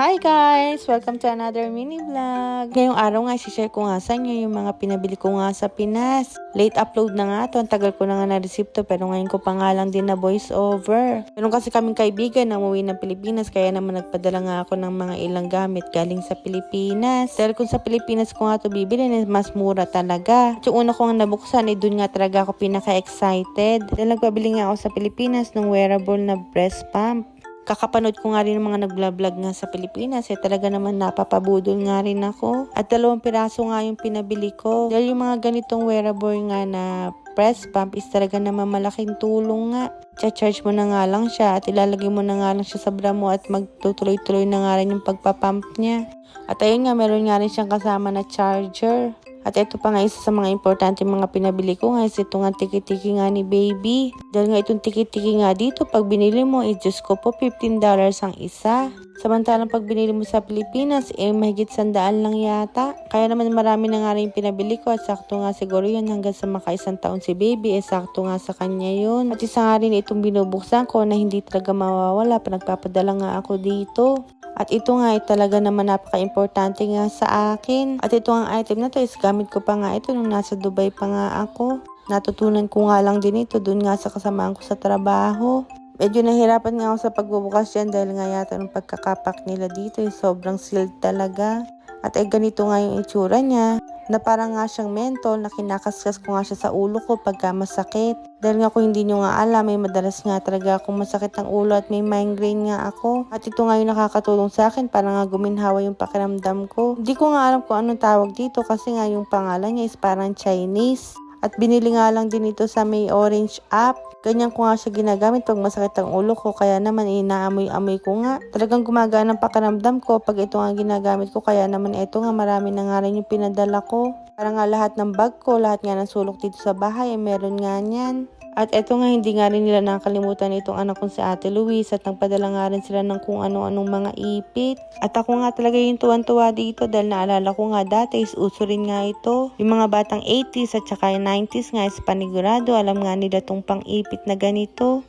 Hi guys! Welcome to another mini vlog. Ngayong araw nga, share ko nga sa inyo yung mga pinabili ko nga sa Pinas. Late upload na nga to. Ang tagal ko na nga na-resipto pero ngayon ko pa nga lang din na voice over. Meron kasi kaming kaibigan na umuwi ng Pilipinas kaya naman nagpadala nga ako ng mga ilang gamit galing sa Pilipinas. Dahil kung sa Pilipinas ko nga to bibili, mas mura talaga. At yung una ko nga nabuksan, doon nga talaga ako pinaka-excited. Dahil nagpabili nga ako sa Pilipinas ng wearable na breast pump. Kakapanood ko nga rin ng mga nagla-vlog nga sa Pilipinas talaga naman napapabudol nga rin ako. At 2 piraso nga yung pinabili ko. Dahil yung mga ganitong wearable nga na breast pump is talaga naman malaking tulong nga. Charge mo na nga lang siya at ilalagay mo na nga lang siya sa bra mo at magtutuloy-tuloy na nga rin yung pagpapump niya. At ayun nga, meron nga rin siyang kasama na charger. At ito pa nga isa sa mga importante mga pinabili ko nga is ito nga tiki-tiki nga ni baby. Dahil nga itong tiki-tiki nga dito pag binili mo Diyos ko po $15 ang isa. Samantalang pag binili mo sa Pilipinas mahigit 100 lang yata. Kaya naman marami na nga rin pinabili ko at sakto nga siguro yun hanggang sa maka-1 taon si baby sakto nga sa kanya yun. At isa nga rin itong binubuksan ko na hindi talaga mawawala pa nagpapadala nga ako dito. At ito nga talaga naman napaka-importante nga sa akin. At ito ang item na to is gamit ko pa nga ito nung nasa Dubai pa nga ako. Natutunan ko nga lang din ito dun nga sa kasamaan ko sa trabaho. Medyo nahirapan nga ako sa pagbubukas dyan dahil nga yata nung pagkakapak nila dito sobrang sealed talaga. At ganito nga yung itsura niya na parang nga siyang mentol na kinakaskas ko nga siya sa ulo ko pagka masakit. Dahil nga kung hindi nyo nga alam, may madalas nga talaga akong masakit ang ulo at may migraine nga ako. At ito nga yung nakakatulong sa akin para nga guminhawa yung pakiramdam ko. Hindi ko nga alam kung anong tawag dito kasi nga yung pangalan niya is parang Chinese. At binili nga lang din ito sa may Orange app. Ganyan ko nga siya ginagamit pag masakit ang ulo ko. Kaya naman inaamoy-amoy ko nga. Talagang gumagana ang pakiramdam ko pag ito nga ginagamit ko. Kaya naman ito nga marami na nga rin yung pinadala ko. Para nga lahat ng bag ko, lahat nga ng sulok dito sa bahay meron nga niyan. At eto nga hindi nga rin nila nakalimutan itong anak kong si Ate Luis at nagpadala nga rin sila ng kung ano-anong mga ipit. At ako nga talaga yung tuwan-tuwa dito dahil naalala ko nga dati is uso rin nga ito. Yung mga batang 80s at saka 90s nga is panigurado alam nga nila tong pang-ipit na ganito.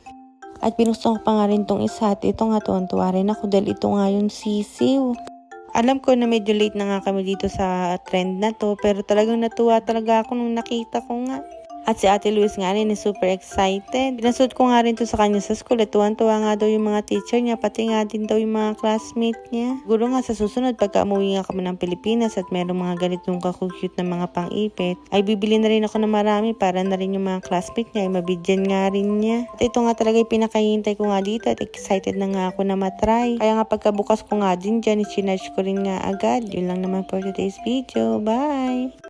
At binuksan ko pa nga rin tong isa at ito nga tuwan-tuwa rin ako dahil ito nga yung sisiw. Alam ko na medyo late na nga kami dito sa trend na to pero talagang natuwa talaga ako nung nakita ko nga. At si Ate Luis nga rin is super excited. Pinasuot ko nga rin to sa kanya sa school. At tuwan-tuwa nga daw yung mga teacher niya. Pati nga din daw yung mga classmate niya. Siguro nga sa susunod pagka umuwi nga kami ng Pilipinas at merong mga ganitong kakukute na mga pang-ipit, ay bibili na rin ako ng marami para na rin yung mga classmate niya ay mabigyan nga rin niya. At ito nga talaga yung pinakahihintay ko nga dito at excited na nga ako na matry. Kaya nga pagkabukas ko nga din dyan, isinarge ko rin nga agad. Yun lang naman for today's video. Bye!